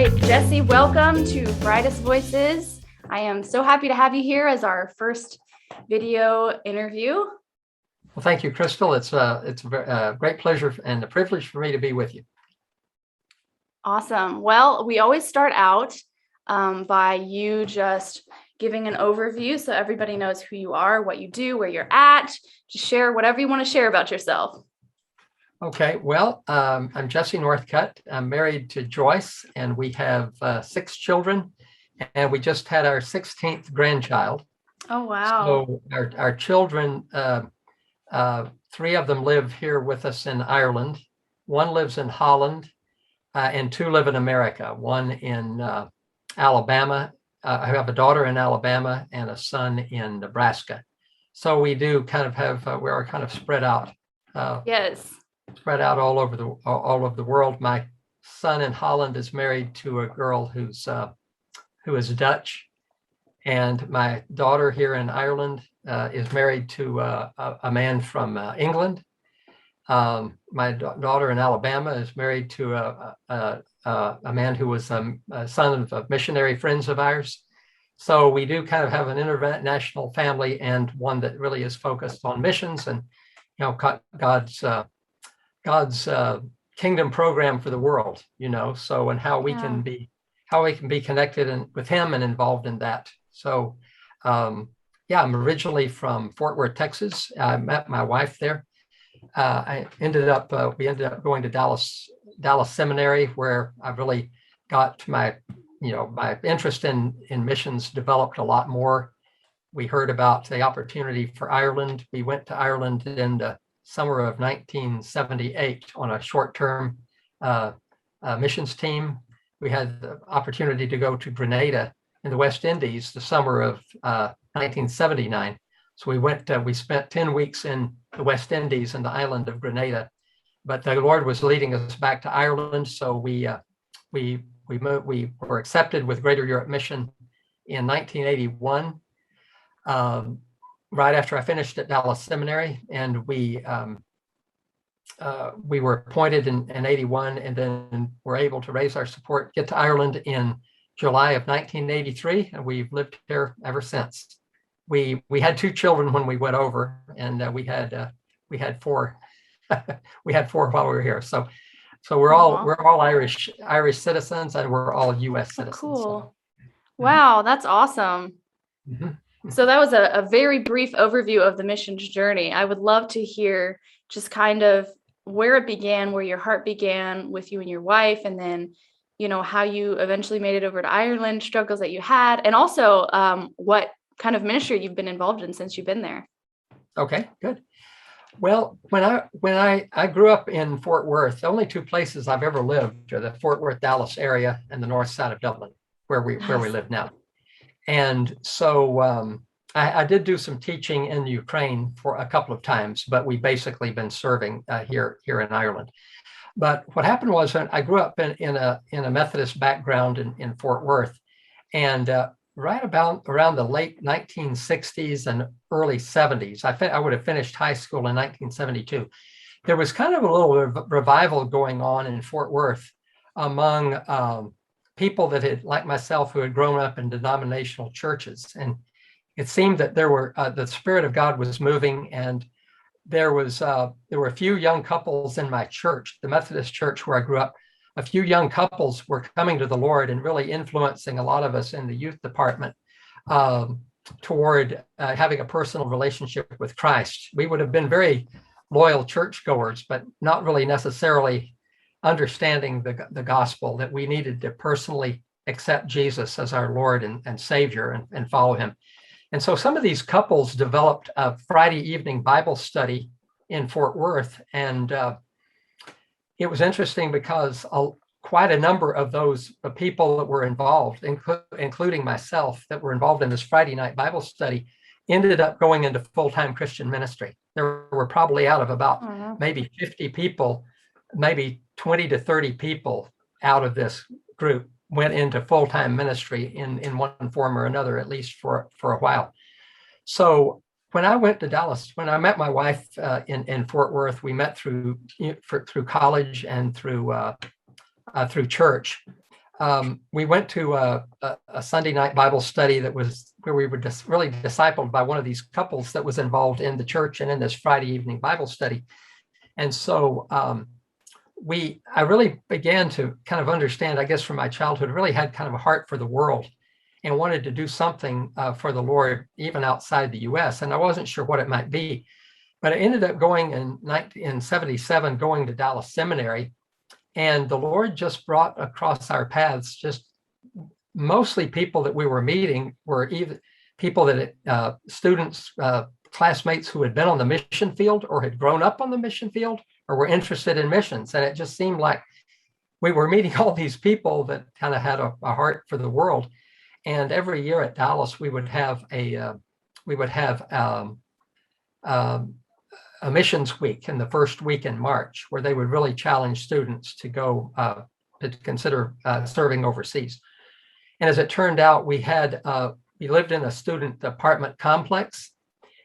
right, Jesse, welcome to Brightest Voices. I am so happy to have you here as our first video interview. Well, thank you, Crystal. It's a great pleasure and a privilege for me to be with you. Awesome. Well, we always start out by you just giving an overview so everybody knows who you are, what you do, where you're at. Just share whatever you want to share about yourself. Okay, well, I'm Jesse Northcutt. I'm married to Joyce, and we have 6 children, and we just had our 16th grandchild. Oh, wow. So our children, 3 of them live here with us in Ireland. 1 lives in Holland, and 2 live in America. 1 in Alabama. I have a daughter in Alabama and a son in Nebraska. So we do kind of have, we are kind of spread out. Yes. Spread out all over the world. My son in Holland is married to a girl who is Dutch, and my daughter here in Ireland is married to a man from England. My daughter in Alabama is married to a man who was a son of missionary friends of ours. So we do kind of have an international family, and one that really is focused on missions and, you know, God's kingdom program for the world, you know, so, and how we can be connected with him and involved in that. So, yeah, I'm originally from Fort Worth, Texas. I met my wife there. We ended up going to Dallas Seminary, where I really got my interest in missions developed a lot more. We heard about the opportunity for Ireland. We went to Ireland in the summer of 1978 on a short-term missions team. We had the opportunity to go to Grenada in the West Indies the summer of 1979. So we spent 10 weeks in the West Indies and the island of Grenada. But the Lord was leading us back to Ireland, so we were accepted with Greater Europe Mission in 1981. Right after I finished at Dallas Seminary, and we were appointed in 81, and then were able to raise our support, get to Ireland in July of 1983, and we've lived here ever since. We had 2 children when we went over, and we had 4 we had 4 while we were here. So we're all Irish citizens, and we're all U.S. citizens. Cool. So. Wow, that's awesome. Mm-hmm. So that was a very brief overview of the missions journey. I would love to hear just kind of where it began, where your heart began with you and your wife, and then, you know, how you eventually made it over to Ireland, struggles that you had, and also what kind of ministry you've been involved in since you've been there. Okay, good. Well, when I grew up in Fort Worth, the only 2 places I've ever lived are the Fort Worth, Dallas area and the north side of Dublin, where we live now. And so I did do some teaching in Ukraine for a couple of times, but we basically been serving here in Ireland. But what happened was, I grew up in a Methodist background in Fort Worth, and right about around the late 1960s and early 70s, I would have finished high school in 1972. There was kind of a little revival going on in Fort Worth among people that had, like myself, who had grown up in denominational churches. And it seemed that there were the Spirit of God was moving, and there were a few young couples in my church, the Methodist church where I grew up. A few young couples were coming to the Lord and really influencing a lot of us in the youth department toward having a personal relationship with Christ. We would have been very loyal churchgoers, but not really necessarily understanding the gospel, that we needed to personally accept Jesus as our Lord and Savior and follow him. And so some of these couples developed a Friday evening Bible study in Fort Worth. And it was interesting because quite a number of those people that were involved, including myself, that were involved in this Friday night Bible study, ended up going into full-time Christian ministry. There were probably, out of about maybe 50 people, maybe 20 to 30 people out of this group went into full-time ministry in one form or another, at least for a while. So when I went to Dallas, when I met my wife in Fort Worth, we met through college and through church. we went to a Sunday night Bible study that was where we were just really discipled by one of these couples that was involved in the church and in this Friday evening Bible study. And so I really began to kind of understand, I guess from my childhood, really had kind of a heart for the world and wanted to do something for the Lord, even outside the US. And I wasn't sure what it might be. But I ended up going in 1977, going to Dallas Seminary. And the Lord just brought across our paths just mostly people that we were meeting were either people that students, classmates who had been on the mission field or had grown up on the mission field or were interested in missions. And it just seemed like we were meeting all these people that kind of had a heart for the world. And every year at Dallas, we would have a missions week in the first week in March, where they would really challenge students to go to consider serving overseas. And as it turned out, we lived in a student apartment complex,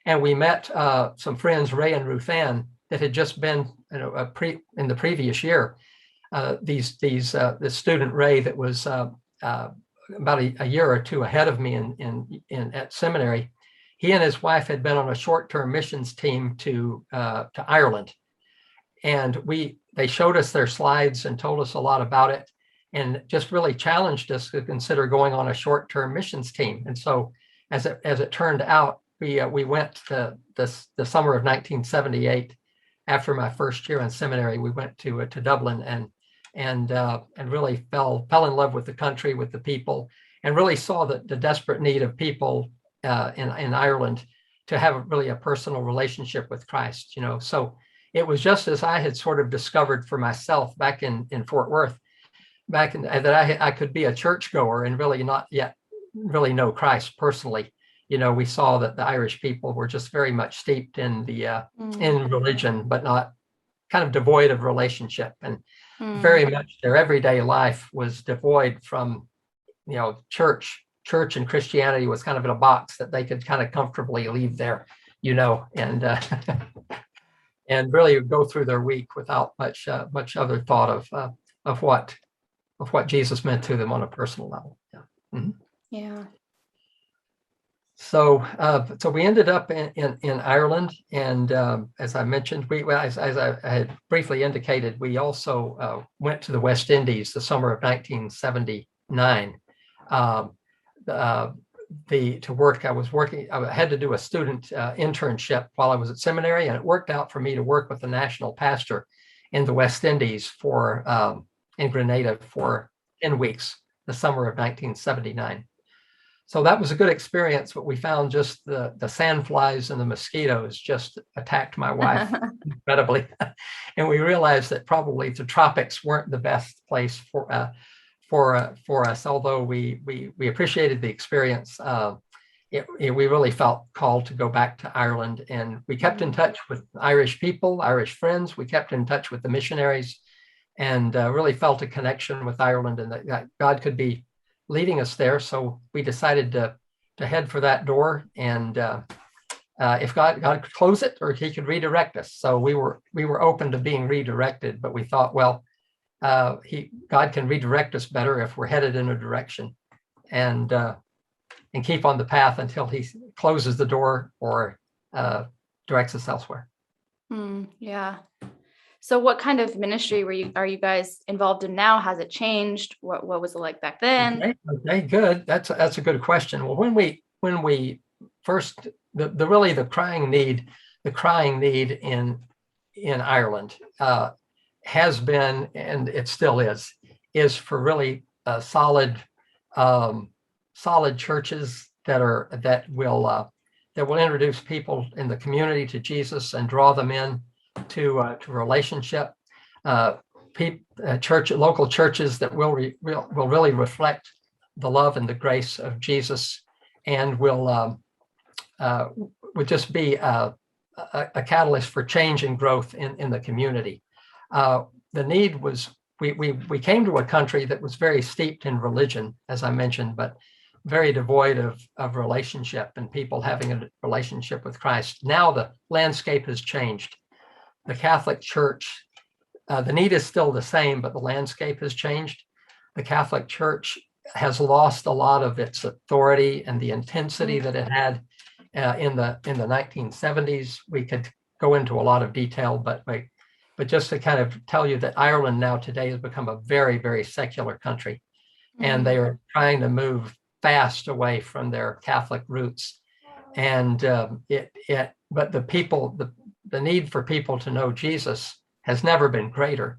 and we met some friends, Ray and Ruth Ann, that had just been in the previous year. This student Ray that was about a year or two ahead of me at seminary. He and his wife had been on a short-term missions team to Ireland, and they showed us their slides and told us a lot about it, and just really challenged us to consider going on a short-term missions team. And so, as it turned out, we went to the summer of 1978. After my first year in seminary, we went to Dublin and really fell in love with the country, with the people, and really saw the desperate need of people in Ireland to have really a personal relationship with Christ. So it was just as I had sort of discovered for myself back in Fort Worth, that I could be a churchgoer and really not yet really know Christ personally. We saw that the Irish people were just very much steeped in in religion, but not kind of devoid of relationship, and very much their everyday life was devoid from, church and Christianity was kind of in a box that they could kind of comfortably leave there, and and really go through their week without much other thought of what Jesus meant to them on a personal level. Yeah. Mm-hmm. Yeah. So we ended up in Ireland, and as I mentioned, as I had briefly indicated, we also went to the West Indies the summer of 1979 to work. I had to do a student internship while I was at seminary, and it worked out for me to work with the national pastor in the West Indies in Grenada for 10 weeks, the summer of 1979. So that was a good experience, but we found just the sandflies and the mosquitoes just attacked my wife incredibly. And we realized that probably the tropics weren't the best place for us, although we appreciated the experience. We really felt called to go back to Ireland, and we kept in touch with Irish people, Irish friends. We kept in touch with the missionaries, and really felt a connection with Ireland, and that God could be leading us there. So we decided to head for that door, and if God could close it, or he could redirect us. So we were open to being redirected, but we thought, well, God can redirect us better if we're headed in a direction, and keep on the path until he closes the door or directs us elsewhere. Yeah. So what kind of ministry are you guys involved in now? Has it changed? What was it like back then? Okay, good. That's a good question. Well, when we first, the crying need in Ireland has been, and it still is for really solid churches that will introduce people in the community to Jesus and draw them in to relationship. Local churches that will really reflect the love and the grace of Jesus, and would just be a catalyst for change and growth in the community. The need was, we came to a country that was very steeped in religion, as I mentioned, but very devoid of relationship and people having a relationship with Christ. Now the landscape has changed. The Catholic Church, the need is still the same, but the landscape has changed. the Catholic Church has lost a lot of its authority and the intensity that it had in the 1970s. We could go into a lot of detail, but just to kind of tell you that Ireland now today has become a very, very secular country, and they are trying to move fast away from their Catholic roots. And but the need for people to know Jesus has never been greater,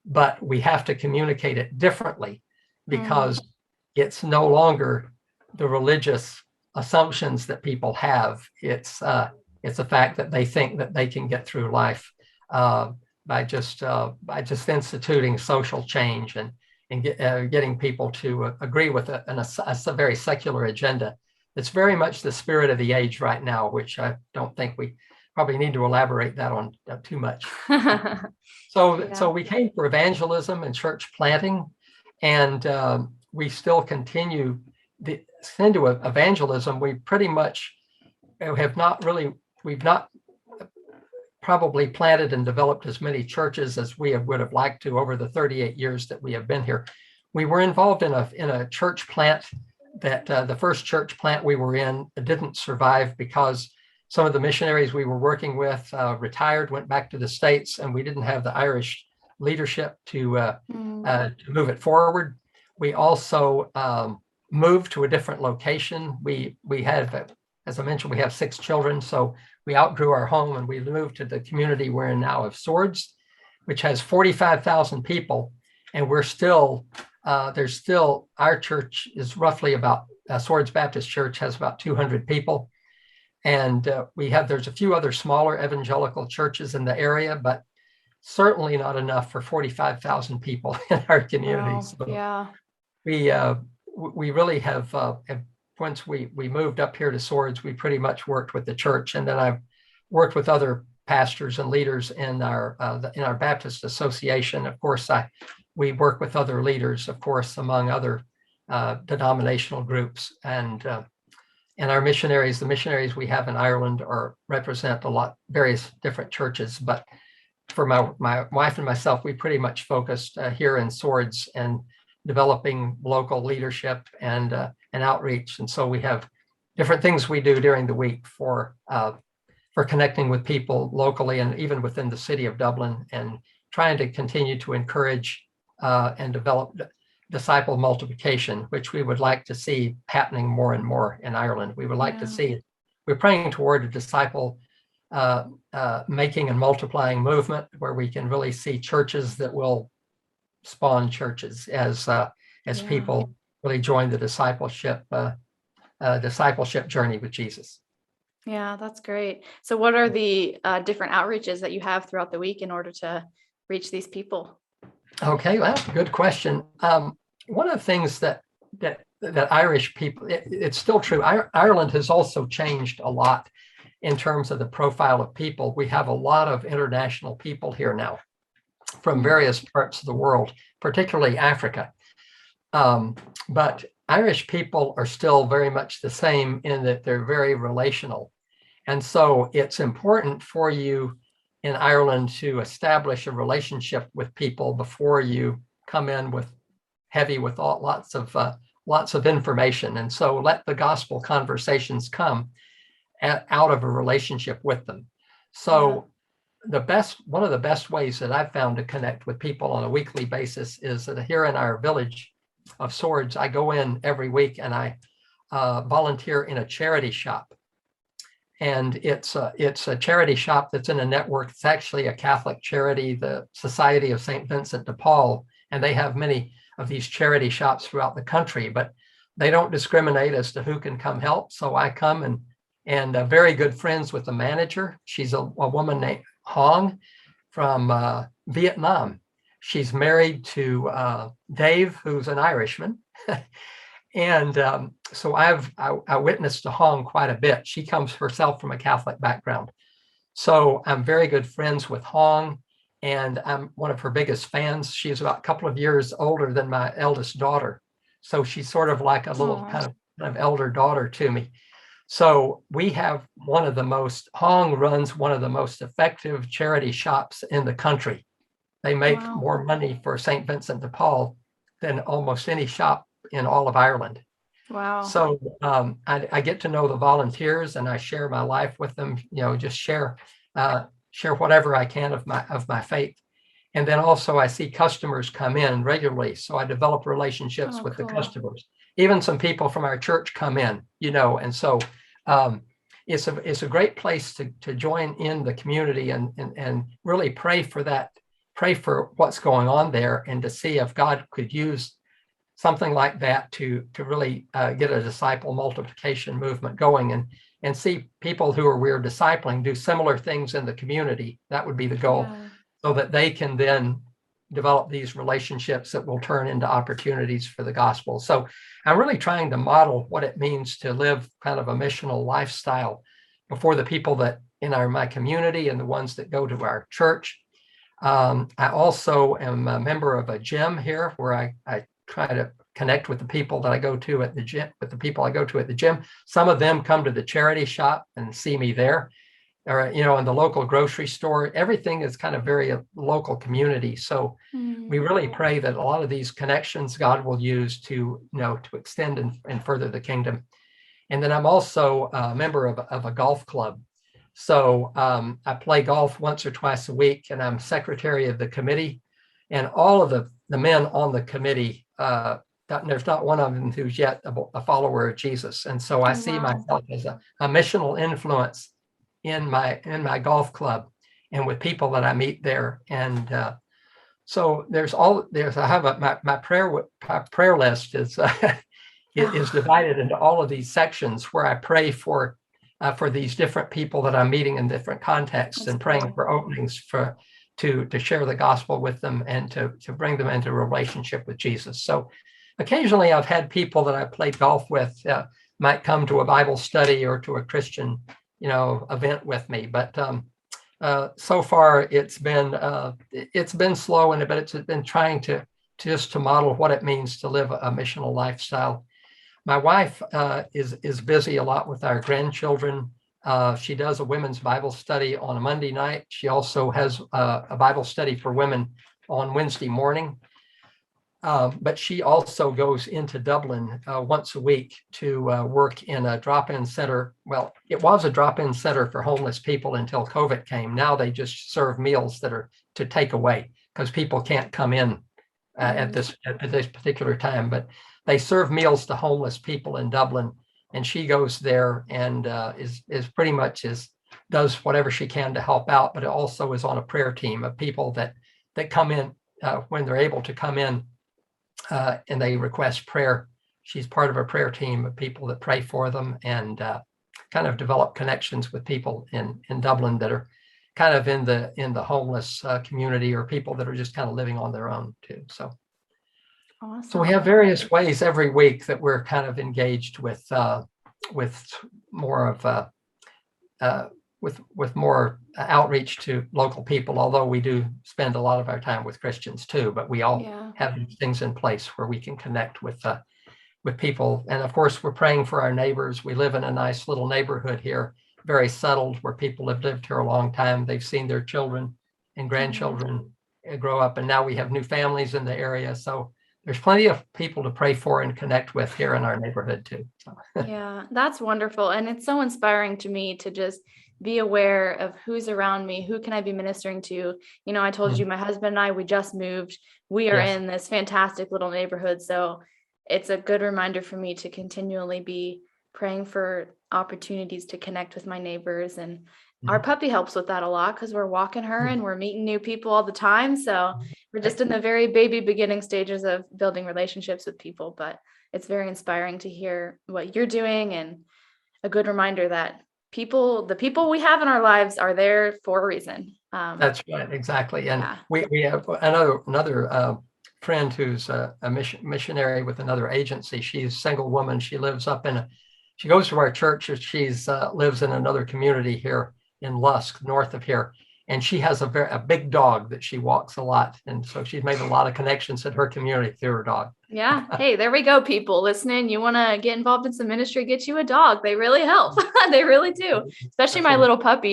but we have to communicate it differently, because it's no longer the religious assumptions that people have. It's a fact that they think that they can get through life by just instituting social change and getting people to agree with a very secular agenda. It's very much the spirit of the age right now, which I don't think we probably need to elaborate that on too much. So we came for evangelism and church planting, and we still continue into evangelism. We pretty much we've not probably planted and developed as many churches as we would have liked to over the 38 years that we have been here. We were involved in a church plant that the first church plant we were in didn't survive because some of the missionaries we were working with retired, went back to the States, and we didn't have the Irish leadership to move it forward. We also moved to a different location. We had, as I mentioned, we have 6 children, so we outgrew our home and we moved to the community we're in now of Swords, which has 45,000 people, and we're still our church is roughly about Swords Baptist Church has about 200 people, and there's a few other smaller evangelical churches in the area, but certainly not enough for 45,000 people in our community. Wow. So Yeah. we really have once we moved up here to Swords, we pretty much worked with the church, and then I've worked with other pastors and leaders in our Baptist Association. Of course, we work with other leaders, of course, among other denominational groups, and our missionaries. The missionaries we have in Ireland represent various different churches, but for my wife and myself, we pretty much focused here in Swords and developing local leadership and outreach. And so we have different things we do during the week for connecting with people locally and even within the city of Dublin, and trying to continue to encourage and develop disciple multiplication, which we would like to see happening more and more in Ireland. We would like to see, we're praying toward a disciple making and multiplying movement where we can really see churches that will spawn churches as people really join the discipleship journey with Jesus. Yeah, that's great. So what are the different outreaches that you have throughout the week in order to reach these people? Okay, well, that's a good question. One of the things that Irish people, it's still true. Ireland has also changed a lot in terms of the profile of people. We have a lot of international people here now from various parts of the world, particularly Africa. But Irish people are still very much the same in that they're very relational. And so it's important for you in Ireland to establish a relationship with people before you come in with lots of information. And so let the gospel conversations come out of a relationship with them. So one of the best ways that I've found to connect with people on a weekly basis is that here in our village of Swords, I go in every week and I volunteer in a charity shop. And it's a charity shop that's in a network. It's actually a Catholic charity, the Society of St. Vincent de Paul, and they have many of these charity shops throughout the country, but they don't discriminate as to who can come help. So I come and very good friends with the manager. She's a woman named Hong from Vietnam. She's married to Dave, who's an Irishman. And so I witnessed to Hong quite a bit. She comes herself from a Catholic background. So I'm very good friends with Hong, and I'm one of her biggest fans. She's about a couple of years older than my eldest daughter. So she's sort of like a little kind of elder daughter to me. So we have Hong runs one of the most effective charity shops in the country. They make more money for St. Vincent de Paul than almost any shop in all of Ireland. Wow. So I get to know the volunteers, and I share my life with them. Just share whatever I can of my faith. And then also I see customers come in regularly, so I develop relationships with the customers. Even some people from our church come in, and so it's a great place to join in the community and really pray for what's going on there, and to see if God could use something like that to really get a disciple multiplication movement going, and see people who we're discipling do similar things in the community. That would be the goal, so that they can then develop these relationships that will turn into opportunities for the gospel. So I'm really trying to model what it means to live kind of a missional lifestyle before the people that in my community and the ones that go to our church. I also am a member of a gym here where I try to connect with the people that I go to at the gym, Some of them come to the charity shop and see me there, or, in the local grocery store. Everything is kind of very local community. So we really pray that a lot of these connections God will use to extend and further the kingdom. And then I'm also a member of a golf club. So I play golf once or twice a week, and I'm secretary of the committee. And all of the men on the committee, there's not one of them who's yet a follower of Jesus. And so I see myself as a missional influence in my golf club and with people that I meet there. And so I have my prayer list is is divided into all of these sections where I pray for these different people that I'm meeting in different contexts. That's praying for openings to share the gospel with them and to bring them into a relationship with Jesus. So occasionally I've had people that I played golf with might come to a Bible study or to a Christian event with me, but so far it's been slow, but it's been trying to model what it means to live a missional lifestyle. My wife is busy a lot with our grandchildren. She does a women's Bible study on a Monday night. She also has a Bible study for women on Wednesday morning. But she also goes into Dublin once a week to work in a drop-in center. Well, it was a drop-in center for homeless people until COVID came. Now they just serve meals that are to take away because people can't come in at this particular time. But they serve meals to homeless people in Dublin, and she goes there and is pretty much does whatever she can to help out. But it also is on a prayer team of people that come in when they're able to come in. And they request prayer. She's part of a prayer team of people that pray for them and kind of develop connections with people in Dublin that are kind of in the homeless community, or people that are just kind of living on their own too. So, awesome. So we have various ways every week that we're kind of engaged with more of with more outreach to local people, although we do spend a lot of our time with Christians too, but we all have these things in place where we can connect with people. And of course, we're praying for our neighbors. We live in a nice little neighborhood here, very settled, where people have lived here a long time. They've seen their children and grandchildren grow up, and now we have new families in the area. So there's plenty of people to pray for and connect with here in our neighborhood too. So. Yeah, that's wonderful. And it's so inspiring to me to just be aware of who's around me. Who can I be ministering to? I told you, my husband and I, we just moved. We are in this fantastic little neighborhood. So it's a good reminder for me to continually be praying for opportunities to connect with my neighbors. And our puppy helps with that a lot because we're walking her and we're meeting new people all the time. So we're just in the very baby beginning stages of building relationships with people. But it's very inspiring to hear what you're doing, and a good reminder that the people we have in our lives are there for a reason. That's right, exactly. And we have another friend who's a missionary with another agency. She's a single woman. She lives she goes to our church. She's lives in another community here in Lusk, north of here. And she has a big dog that she walks a lot. And so she's made a lot of connections in her community through her dog. Yeah. Hey, there we go, people listening. You want to get involved in some ministry, get you a dog. They really help. They really do. Especially my little puppy.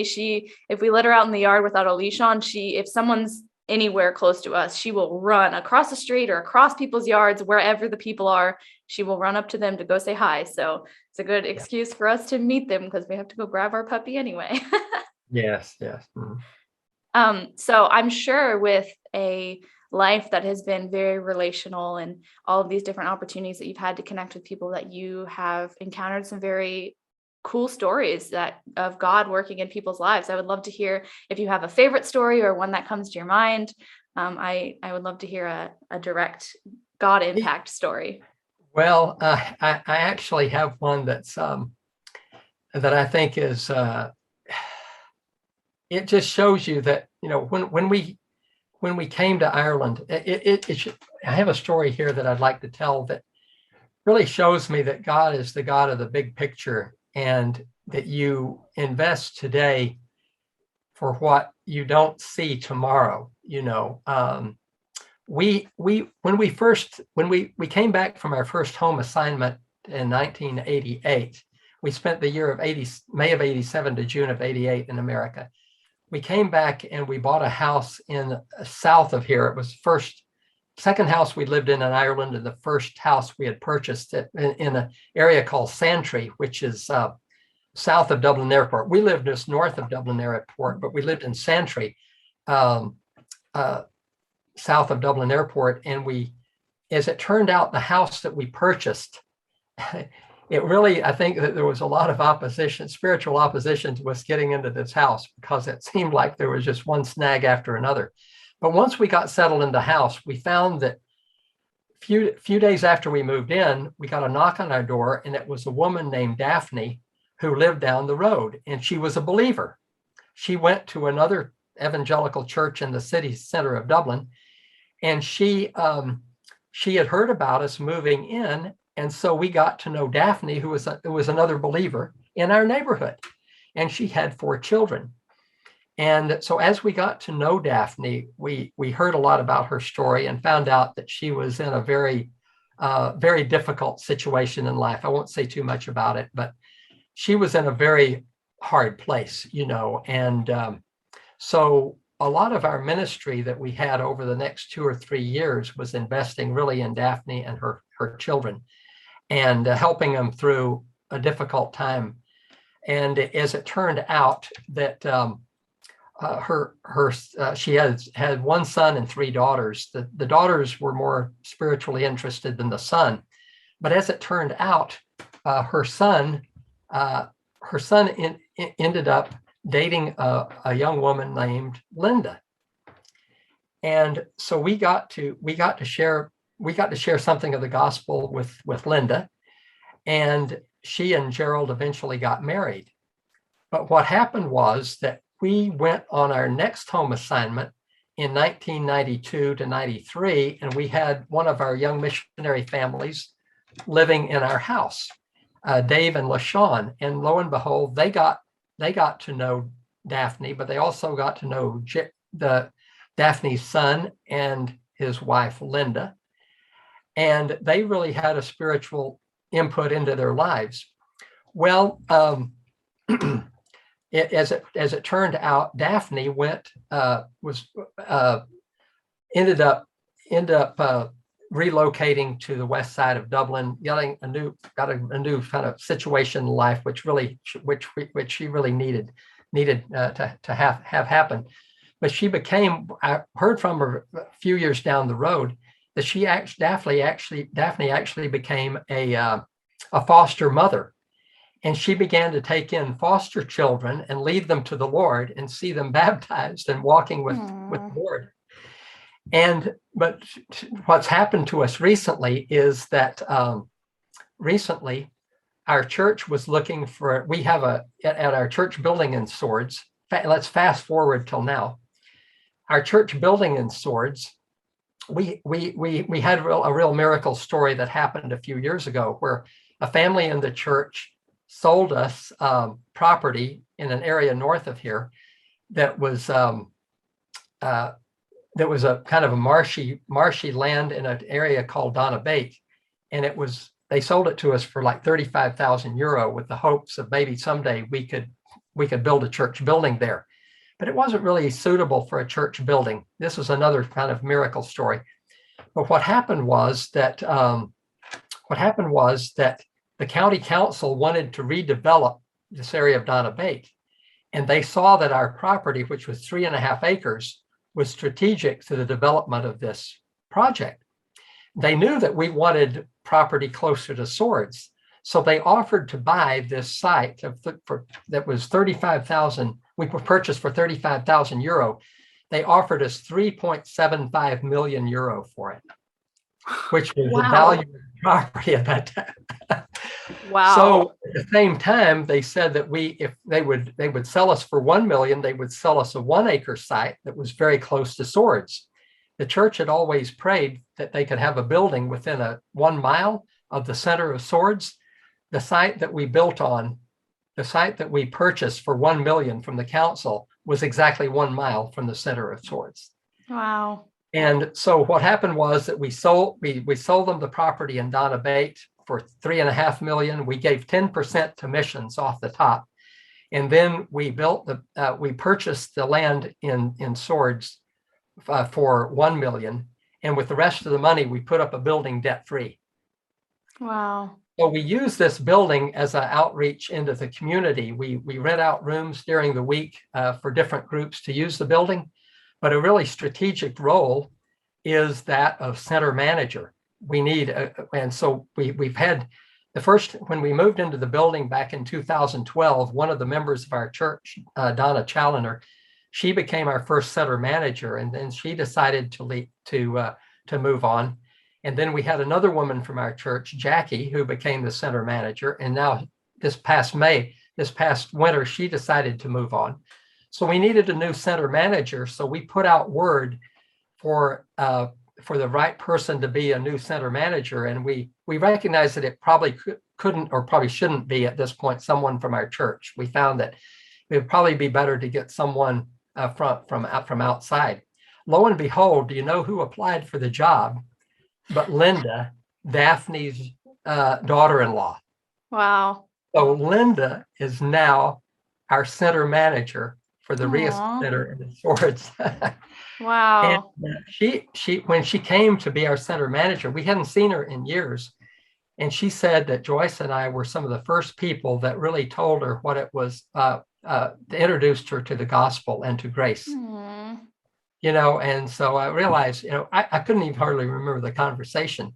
If we let her out in the yard without a leash on, if someone's anywhere close to us, she will run across the street or across people's yards, wherever the people are. She will run up to them to go say hi. So it's a good excuse for us to meet them because we have to go grab our puppy anyway. Yes, yes. Mhm. So I'm sure with a life that has been very relational and all of these different opportunities that you've had to connect with people, that you have encountered some very cool stories that of God working in people's lives. I would love to hear if you have a favorite story or one that comes to your mind. I would love to hear a direct God impact story. Well, I actually have one that's that I think is it just shows you that, you know, when we came to Ireland, I have a story here that I'd like to tell that really shows me that God is the God of the big picture, and that you invest today for what you don't see tomorrow. You know, we when we came back from our first home assignment in 1988, we spent the year of May of 87 to June of 88 in America. We came back and we bought a house in south of here. It was second house we lived in Ireland, and the first house we had purchased in an area called Santry, which is south of Dublin Airport. We lived just north of Dublin Airport, but we lived in Santry, um, south of Dublin Airport. And as it turned out, the house that we purchased, it really, I think that there was a lot of opposition, spiritual opposition to us getting into this house, because it seemed like there was just one snag after another. But once we got settled in the house, we found that few days after we moved in, we got a knock on our door, and it was a woman named Daphne who lived down the road, and she was a believer. She went to another evangelical church in the city center of Dublin, and she had heard about us moving in, and so we got to know Daphne, who was another believer in our neighborhood, and she had 4 children. And so as we got to know Daphne, we heard a lot about her story and found out that she was in a very, very difficult situation in life. I won't say too much about it, but she was in a very hard place, you know. And so a lot of our ministry that we had over the next 2 or 3 years was investing really in Daphne and her children, and helping them through a difficult time. And as it turned out that she had 1 son and 3 daughters. The daughters were more spiritually interested than the son, but as it turned out, her son ended up dating a young woman named Linda, and so we got to share something of the gospel with Linda, and she and Gerald eventually got married. But what happened was that we went on our next home assignment in 1992 to 93, and we had one of our young missionary families living in our house, Dave and LaShawn. And lo and behold, they got to know Daphne, but they also got to know Daphne's son and his wife, Linda. And they really had a spiritual input into their lives. Well, as it turned out, Daphne ended up relocating to the west side of Dublin, got a new kind of situation in life, which she really needed to have happen. But I heard from her a few years down the road that Daphne actually became a foster mother. And she began to take in foster children and lead them to the Lord and see them baptized and walking with the Lord. But what's happened to us recently is that recently our church was looking for, at our church building in Swords, let's fast forward till now. Our church building in Swords, we had a real miracle story that happened a few years ago, where a family in the church sold us property in an area north of here that was a kind of a marshy land in an area called Donabate, and they sold it to us for like 35,000 euro with the hopes of maybe someday we could build a church building there. but it wasn't really suitable for a church building. This was another kind of miracle story. But what happened was that the county council wanted to redevelop this area of Donna Bate. And they saw that our property, which was 3.5 acres, was strategic to the development of this project. They knew that we wanted property closer to Swords. So they offered to buy this site that was 35,000. We purchased for 35,000 euro. They offered us 3.75 million euro for it, which was the value of the property at that time. Wow. So at the same time, they said that if they would sell us for 1 million, they would sell us a 1 acre site that was very close to Swords. The church had always prayed that they could have a building within 1 mile of the center of Swords. The site that we built on, the site that we purchased for 1 million from the council, was exactly 1 mile from the center of Swords. Wow. And so what happened was that we sold them the property in Donna Bate for 3.5 million. We gave 10% to missions off the top. And then we purchased the land in Swords for 1 million. And with the rest of the money, we put up a building debt-free. Wow. So we use this building as an outreach into the community. We rent out rooms during the week for different groups to use the building. But a really strategic role is that of center manager. We need, and so we've had the first, when we moved into the building back in 2012, one of the members of our church, Donna Challoner, she became our first center manager, and then she decided to move on. And then we had another woman from our church, Jackie, who became the center manager. And now this past winter, she decided to move on. So we needed a new center manager. So we put out word for the right person to be a new center manager. And we recognized that it probably couldn't or probably shouldn't be at this point someone from our church. We found that it would probably be better to get someone from outside. Lo and behold, do you know who applied for the job? But Linda, Daphne's daughter-in-law. Wow. So Linda is now our center manager for the Rias Center in the Swords. Wow. And she when she came to be our center manager, we hadn't seen her in years. And she said that Joyce and I were some of the first people that really told her what it was, introduced her to the gospel and to grace. And so I realized, I couldn't even hardly remember the conversation,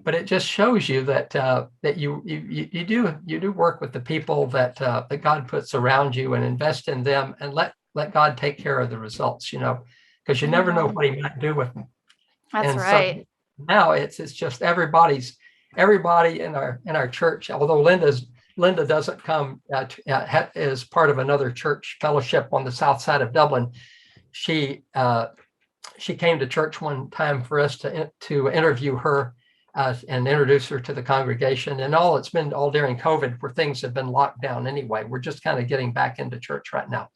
but it just shows you that that you do work with the people that God puts around you and invest in them and let God take care of the results, because you never know what He might do with them. That's right. So now it's just everybody in our church, although Linda doesn't come as part of another church fellowship on the south side of Dublin. She came to church one time for us to interview her and introduce her to the congregation. And it's been all during COVID, where things have been locked down anyway. We're just kind of getting back into church right now.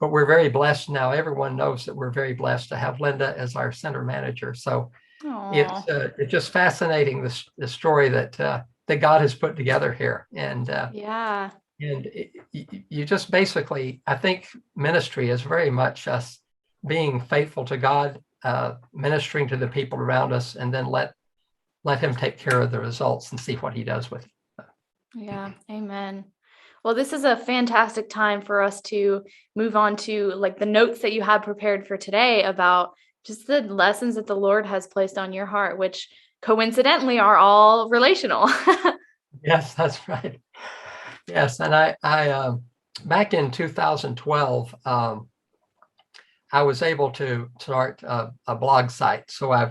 But we're very blessed now. Everyone knows that we're very blessed to have Linda as our center manager. So it's just fascinating, the story that God has put together here. And you just basically, I think ministry is very much us being faithful to God, ministering to the people around us, and then let Him take care of the results and see what He does with it. Yeah, amen. Well, this is a fantastic time for us to move on to like the notes that you had prepared for today about just the lessons that the Lord has placed on your heart, which coincidentally are all relational. Yes, that's right. Yes, and I back in 2012, I was able to start a blog site. So I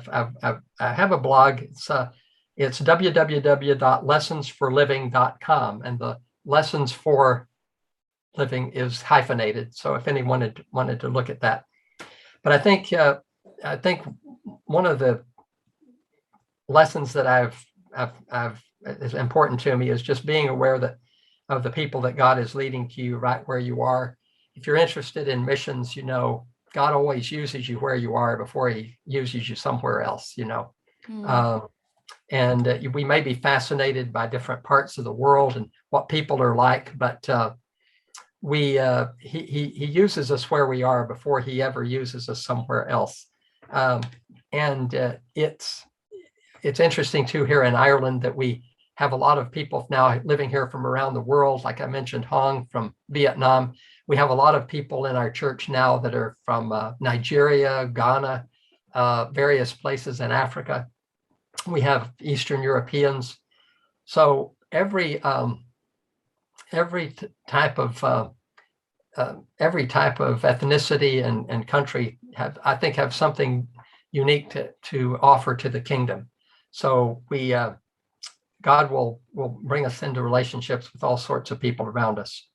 have a blog. It's www.lessonsforliving.com, and the lessons for living is hyphenated. So if anyone wanted to look at that, but I think one of the lessons that is important to me is just being aware of the people that God is leading to you right where you are. If you're interested in missions, God always uses you where you are before He uses you somewhere else, and we may be fascinated by different parts of the world and what people are like, but he uses us where we are before he ever uses us somewhere else. And it's interesting too here in Ireland that we have a lot of people now living here from around the world. Like I mentioned, Hong from Vietnam. We have a lot of people in our church now that are from Nigeria, Ghana, various places in Africa. We have Eastern Europeans. So every type of ethnicity and country have something unique to offer to the kingdom. So God will bring us into relationships with all sorts of people around us.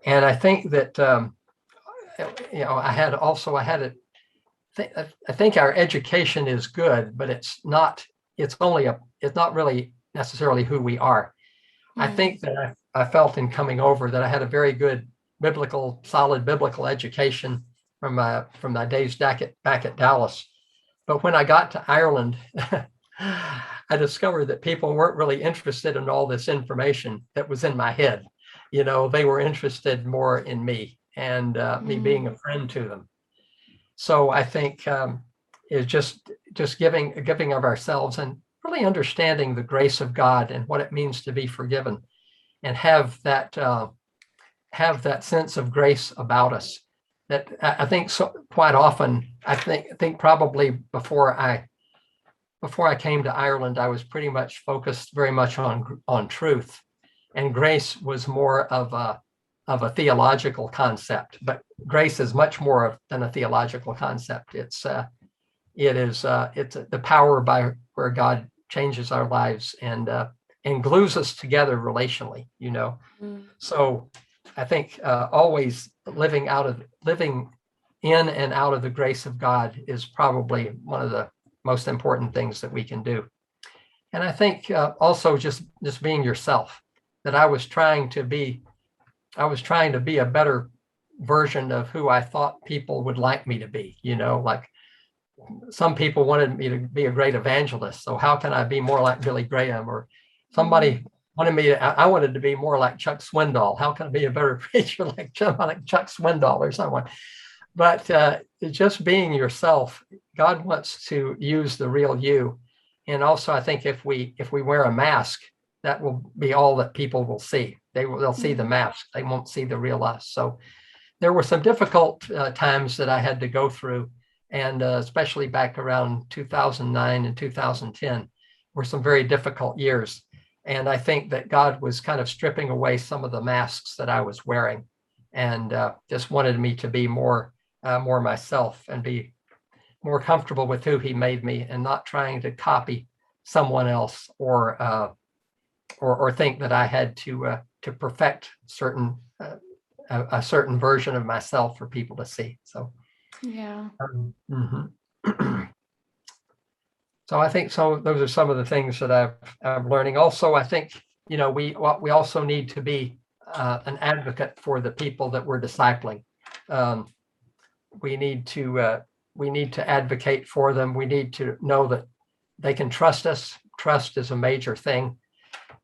And I think that I think our education is good, but it's not really necessarily who we are. I think that I felt in coming over that I had a very good solid biblical education from my days back at Dallas. But when I got to Ireland, I discovered that people weren't really interested in all this information that was in my head. They were interested more in me and me being a friend to them. So I think is just giving of ourselves and really understanding the grace of God and what it means to be forgiven, and have that sense of grace about us. That I think so quite often. I think probably before I came to Ireland, I was pretty much focused very much on truth, and grace was more of a theological concept. But grace is much more than a theological concept. It's the power by where God changes our lives and glues us together relationally. So I think always living in and out of the grace of God is probably one of the most important things that we can do. And I think also just being yourself, that I was trying to be a better version of who I thought people would like me to be. Like some people wanted me to be a great evangelist. So how can I be more like Billy Graham? Or somebody I wanted to be more like Chuck Swindoll. How can I be a better preacher like Chuck Swindoll or someone? But just being yourself, God wants to use the real you. And also, I think if we wear a mask, that will be all that people will see. They'll see the mask. They won't see the real us. So there were some difficult times that I had to go through, and especially back around 2009 and 2010 were some very difficult years. And I think that God was kind of stripping away some of the masks that I was wearing, and just wanted me to be more myself and be more comfortable with who He made me, and not trying to copy someone else or think that I had to perfect a certain version of myself for people to see. So yeah. So I think those are some of the things that I'm learning. Also, I think we also need to be an advocate for the people that we're discipling. We need to advocate for them. We need to know that they can trust us. Trust is a major thing.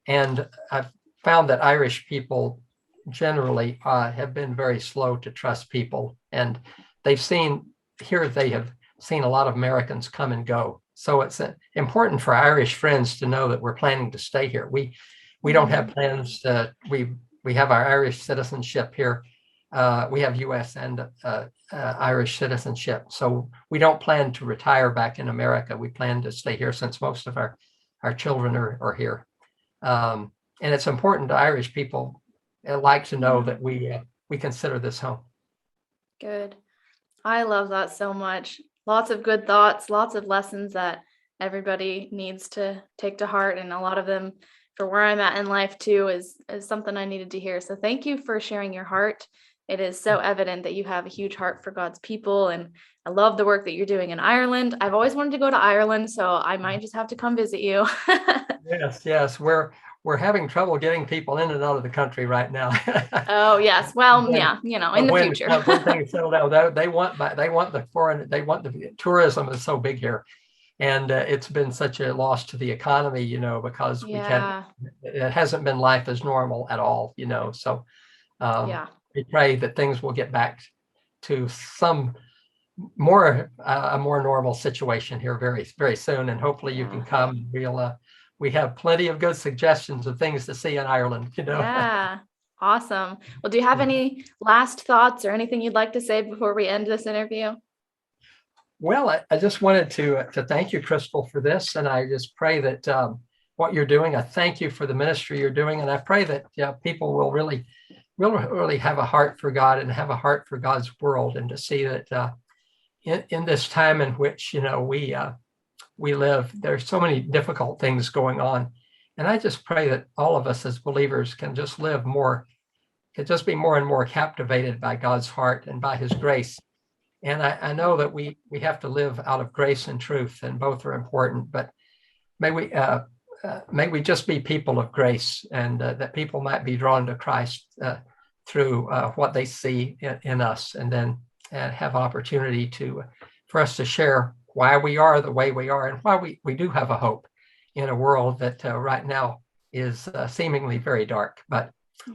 And I've found that Irish people generally have been very slow to trust people. And they have seen a lot of Americans come and go. So it's important for Irish friends to know that we're planning to stay here. We don't have plans we have our Irish citizenship here. We have U.S. and Irish citizenship. So we don't plan to retire back in America. We plan to stay here since most of our children are here. And it's important to Irish people like to know that we consider this home. Good. I love that so much. Lots of good thoughts, lots of lessons that everybody needs to take to heart. And a lot of them for where I'm at in life too is something I needed to hear. So thank you for sharing your heart. It is so evident that you have a huge heart for God's people. And I love the work that you're doing in Ireland. I've always wanted to go to Ireland, so I might just have to come visit you. Yes. We're having trouble getting people in and out of the country right now. Oh yes. Well, yeah, in the future. When things settle down, they want the tourism is so big here. And it's been such a loss to the economy, because it hasn't been life as normal at all, so we pray that things will get back to some more a more normal situation here very, very soon. And hopefully you can come. We have plenty of good suggestions of things to see in Ireland, Yeah. Awesome. Well, do you have any last thoughts or anything you'd like to say before we end this interview? Well, I just wanted to thank you, Crystal, for this. And I just pray that what you're doing, I thank you for the ministry you're doing. And I pray that people will really have a heart for God and have a heart for God's world, and to see that in this time in which, we live, there's so many difficult things going on. And I just pray that all of us as believers can just be more and more captivated by God's heart and by his grace. And I know that we have to live out of grace and truth, and both are important, but may we just be people of grace, and that people might be drawn to Christ through what they see in us, and then have opportunity for us to share why we are the way we are, and why we do have a hope in a world that right now is seemingly very dark. But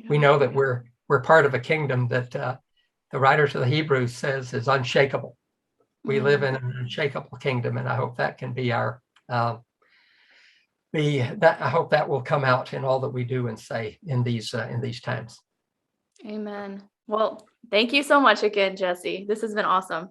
we know that we're part of a kingdom that the writer to the Hebrews says is unshakable. We live in an unshakable kingdom, and I hope that can be I hope that will come out in all that we do and say in these times. Amen. Well, thank you so much again, Jesse. This has been awesome.